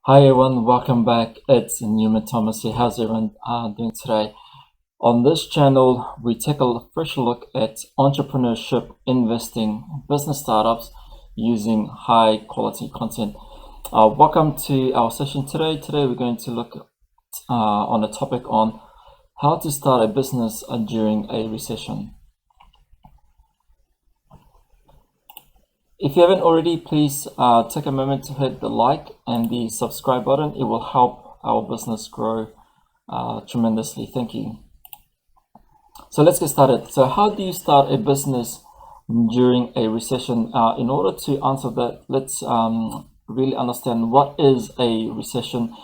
Hi everyone, welcome back. It's Newman Thomas here. How's everyone doing today? On this channel, we take a fresh look at entrepreneurship, investing, business startups using high quality content. Welcome to our session today. Today we're going to look on a topic on how to start a business during a recession. If you haven't already, please take a moment to hit the like and the subscribe button. It will help our business grow tremendously. Thank you. So let's get started. So how do you start a business during a recession? In order to answer that, let's really understand what is a recession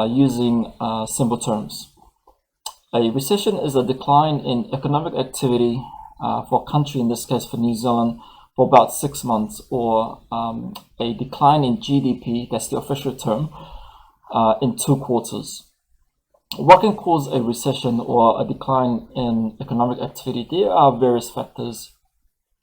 using simple terms. A recession is a decline in economic activity for a country, in this case for New Zealand, for about 6 months, or a decline in GDP, that's the official term, in 2 quarters. What can cause a recession or a decline in economic activity? There are various factors,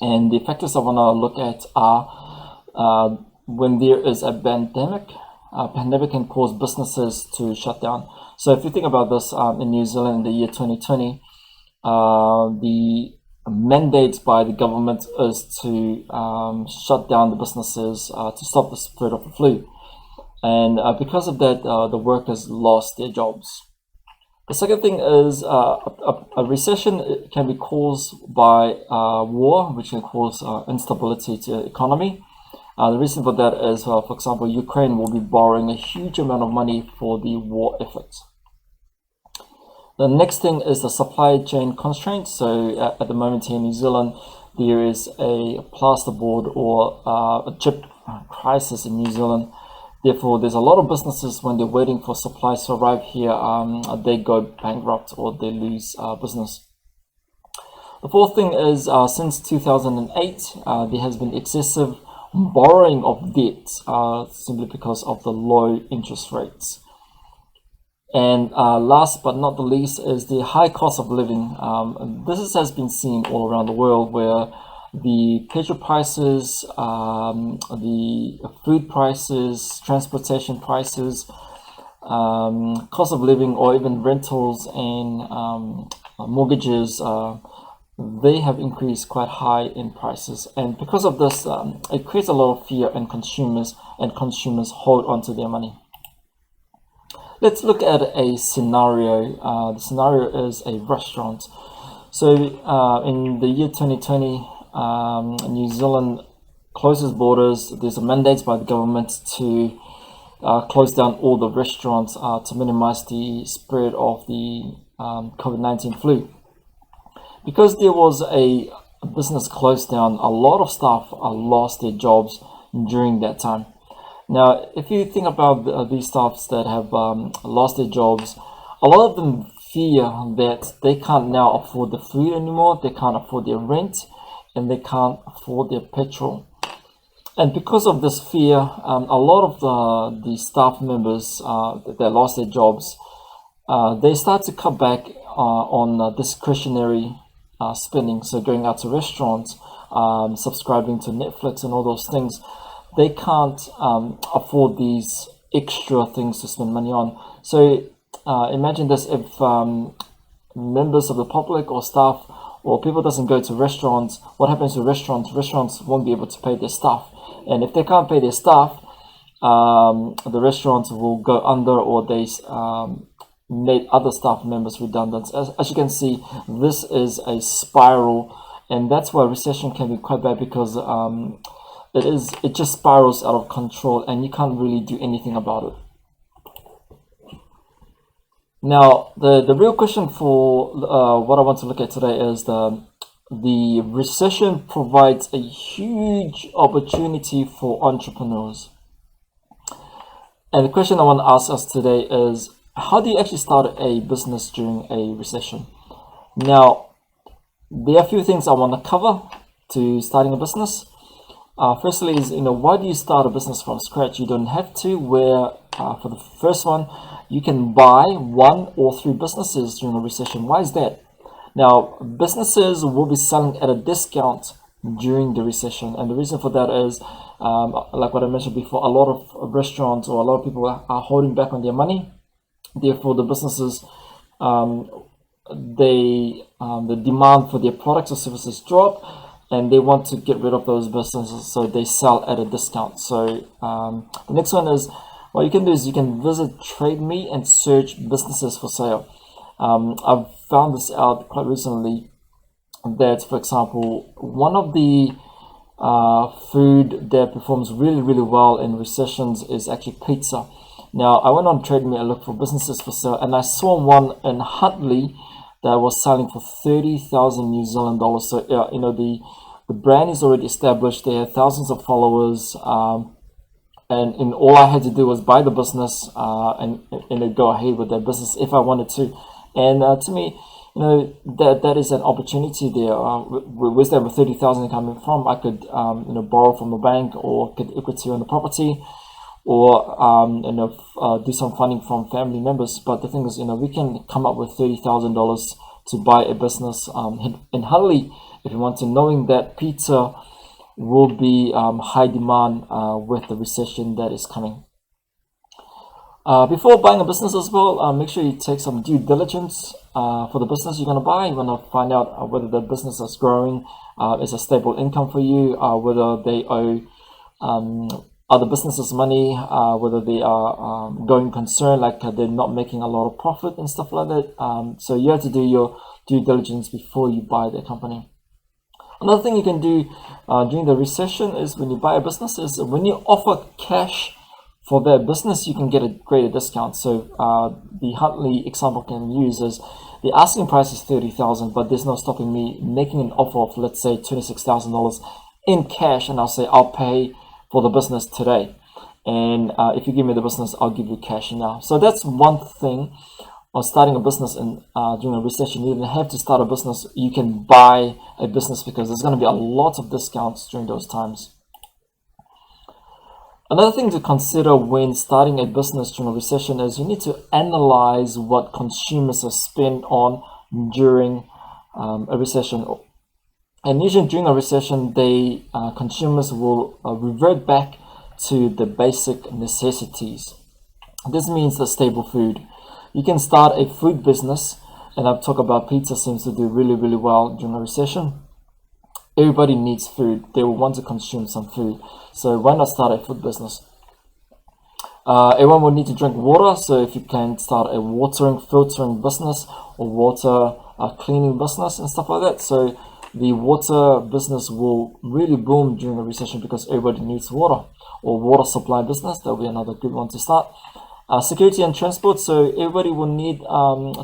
and the factors I want to look at are when there is a pandemic. A pandemic can cause businesses to shut down. So if you think about this, in New Zealand in the year 2020, the mandates by the government is to shut down the businesses to stop the spread of the flu. And because of that, the workers lost their jobs. The second thing is a recession can be caused by war, which can cause instability to the economy. The reason for that is, for example, Ukraine will be borrowing a huge amount of money for the war effort. The next thing is the supply chain constraints. So at the moment here in New Zealand, there is a plasterboard or a chip crisis in New Zealand. Therefore, there's a lot of businesses, when they're waiting for supplies to arrive here, they go bankrupt or they lose business. The fourth thing is since 2008, there has been excessive borrowing of debt simply because of the low interest rates. And last but not the least is the high cost of living. This has been seen all around the world, where the petrol prices, the food prices, transportation prices, cost of living, or even rentals and mortgages, they have increased quite high in prices. And because of this, it creates a lot of fear in consumers, and consumers hold on to their money. Let's look at a scenario. The scenario is a restaurant. So in the year 2020, New Zealand closes borders. There's a mandate by the government to close down all the restaurants to minimize the spread of the COVID-19 flu. Because there was a business closed down, a lot of staff lost their jobs during that time. Now, if you think about these staffs that have lost their jobs, a lot of them fear that they can't now afford the food anymore, they can't afford their rent, and they can't afford their petrol. And because of this fear, a lot of the staff members that lost their jobs, they start to cut back on discretionary spending. So going out to restaurants, subscribing to Netflix and all those things. They can't afford these extra things to spend money on. So imagine this: if members of the public or staff or people doesn't go to restaurants, what happens to restaurants? Restaurants won't be able to pay their staff. And if they can't pay their staff, the restaurants will go under, or they made other staff members redundant. As you can see, this is a spiral, and that's why recession can be quite bad, because it just spirals out of control and you can't really do anything about it. Now, the real question for what I want to look at today is the recession provides a huge opportunity for entrepreneurs. And the question I want to ask us today is, how do you actually start a business during a recession? Now, there are a few things I want to cover to starting a business. Firstly is, why do you start a business from scratch? You don't have to. Where for the first one, you can buy 1 or 3 businesses during a recession. Why is that? Now, businesses will be selling at a discount during the recession, and the reason for that is like what I mentioned before, a lot of restaurants or a lot of people are holding back on their money. Therefore, the businesses, um, the demand for their products or services drop, and they want to get rid of those businesses, so they sell at a discount. So the next one is, what you can do is you can visit Trade Me and search businesses for sale. I've found this out quite recently that, for example, one of the food that performs really, really well in recessions is actually pizza. Now, I went on Trade Me and looked for businesses for sale, and I saw one in Huntly that was selling for 30,000 New Zealand dollars. So, the brand is already established. They have thousands of followers, and all I had to do was buy the business and go ahead with that business if I wanted to. And to me, that is an opportunity there. Where's that 30,000 coming from? I could borrow from the bank or get equity on the property, or do some funding from family members. But the thing is, we can come up with $30,000 to buy a business in Huntly if you want to, knowing that pizza will be high demand with the recession that is coming. Before buying a business as well, make sure you take some due diligence for the business you're going to buy. You want to find out whether the business is growing, is a stable income for you, whether they owe other businesses money, whether they are going concern, like they're not making a lot of profit and stuff like that. So you have to do your due diligence before you buy the company. Another thing you can do during the recession is, when you buy a business, is when you offer cash for that business, you can get a greater discount. So the Huntley example can use is, the asking price is 30,000, but there's no stopping me making an offer of, let's say, $26,000 in cash, and I'll say I'll pay for the business today. And if you give me the business, I'll give you cash now. So that's one thing on starting a business in during a recession. You don't have to start a business. You can buy a business, because there's going to be a lot of discounts during those times. Another thing to consider when starting a business during a recession is, you need to analyze what consumers have spent on during a recession. And usually during a recession, consumers will revert back to the basic necessities. This means the staple food. You can start a food business, and I've talked about pizza seems to do really, really well during a recession. Everybody needs food. They will want to consume some food. So why not start a food business? Everyone will need to drink water. So if you can start a watering, filtering business, or water cleaning business and stuff like that. So the water business will really boom during a recession, because everybody needs water. Or water supply business, that will be another good one to start. Security and transport, so everybody will need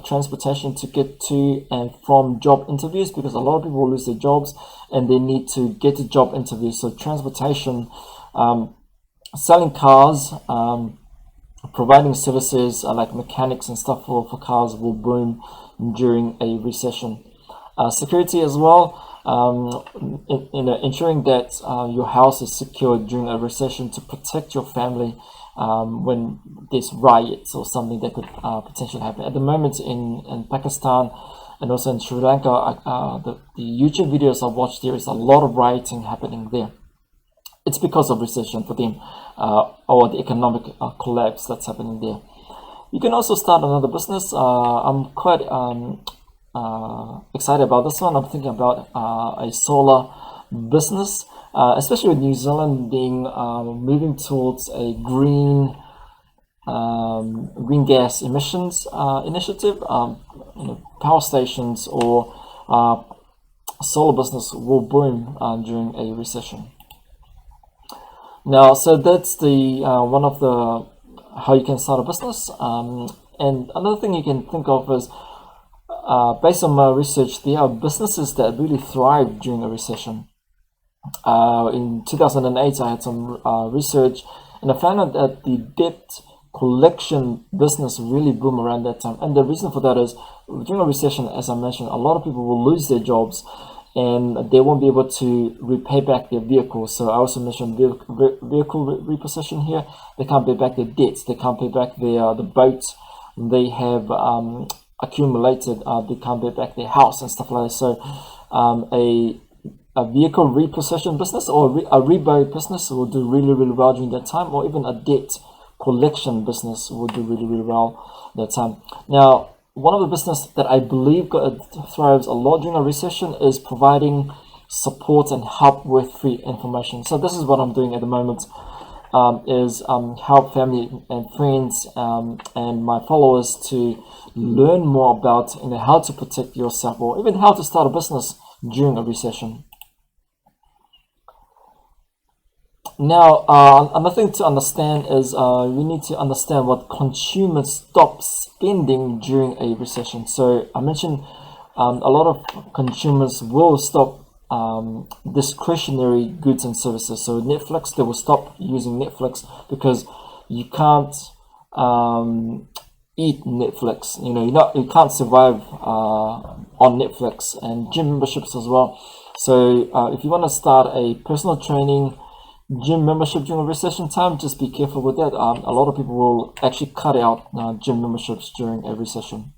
transportation to get to and from job interviews, because a lot of people will lose their jobs and they need to get to job interviews. So transportation, selling cars, providing services like mechanics and stuff for cars will boom during a recession. Security as well, ensuring that your house is secure during a recession to protect your family when there's riots or something that could potentially happen. At the moment in Pakistan and also in Sri Lanka, the YouTube videos I've watched, there is a lot of rioting happening there. It's because of recession for them, or the economic collapse that's happening there. You can also start another business. I'm quite excited about this one. I'm thinking about a solar business, especially with New Zealand being moving towards a green gas emissions initiative. Power stations or solar business will boom during a recession. Now, so that's the one of the how you can start a business. And another thing you can think of is, based on my research, there are businesses that really thrive during a recession. In 2008, I had some research, and I found out that the debt collection business really boomed around that time. And the reason for that is, during a recession, as I mentioned, a lot of people will lose their jobs and they won't be able to repay back their vehicles. So I also mentioned vehicle repossession here. They can't pay back their debts. They can't pay back the boats they have accumulated. They can't pay back their house and stuff like that. So a vehicle repossession business or a rebuy business will do really, really well during that time, or even a debt collection business will do really, really well that time. Now, one of the business that I believe thrives a lot during a recession is providing support and help with free information. So this is what I'm doing at the moment, is help family and friends and my followers to learn more about how to protect yourself, or even how to start a business during a recession. Now, another thing to understand is we need to understand what consumers stop spending during a recession. So I mentioned a lot of consumers will stop discretionary goods and services. So Netflix, they will stop using Netflix because you can't eat Netflix. You can't survive on Netflix, and gym memberships as well. So if you want to start a personal training gym membership during a recession time, just be careful with that. A lot of people will actually cut out gym memberships during a recession.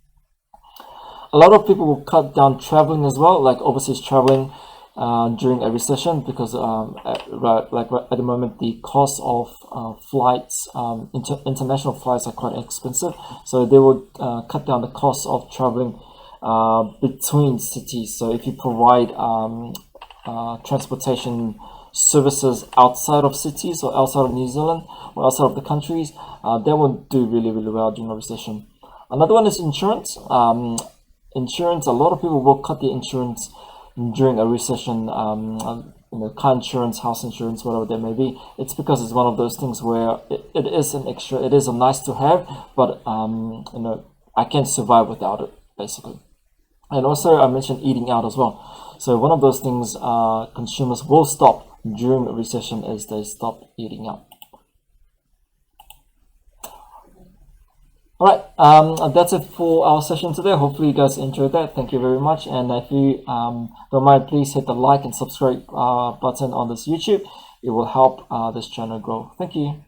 A lot of people will cut down traveling as well, like overseas traveling during a recession, because at the moment the cost of flights, international flights, are quite expensive. So they will cut down the cost of traveling between cities. So if you provide transportation services outside of cities or outside of New Zealand or outside of the countries, they will do really, really well during a recession. Another one is insurance. Insurance, a lot of people will cut their insurance during a recession. Car insurance, house insurance, whatever that may be. It's because it's one of those things where it is an extra, it is a nice to have, but I can't survive without it, basically. And also I mentioned eating out as well. So one of those things consumers will stop during a recession is they stop eating out. Alright, that's it for our session today. Hopefully you guys enjoyed that. Thank you very much. And if you don't mind, please hit the like and subscribe button on this YouTube. It will help this channel grow. Thank you.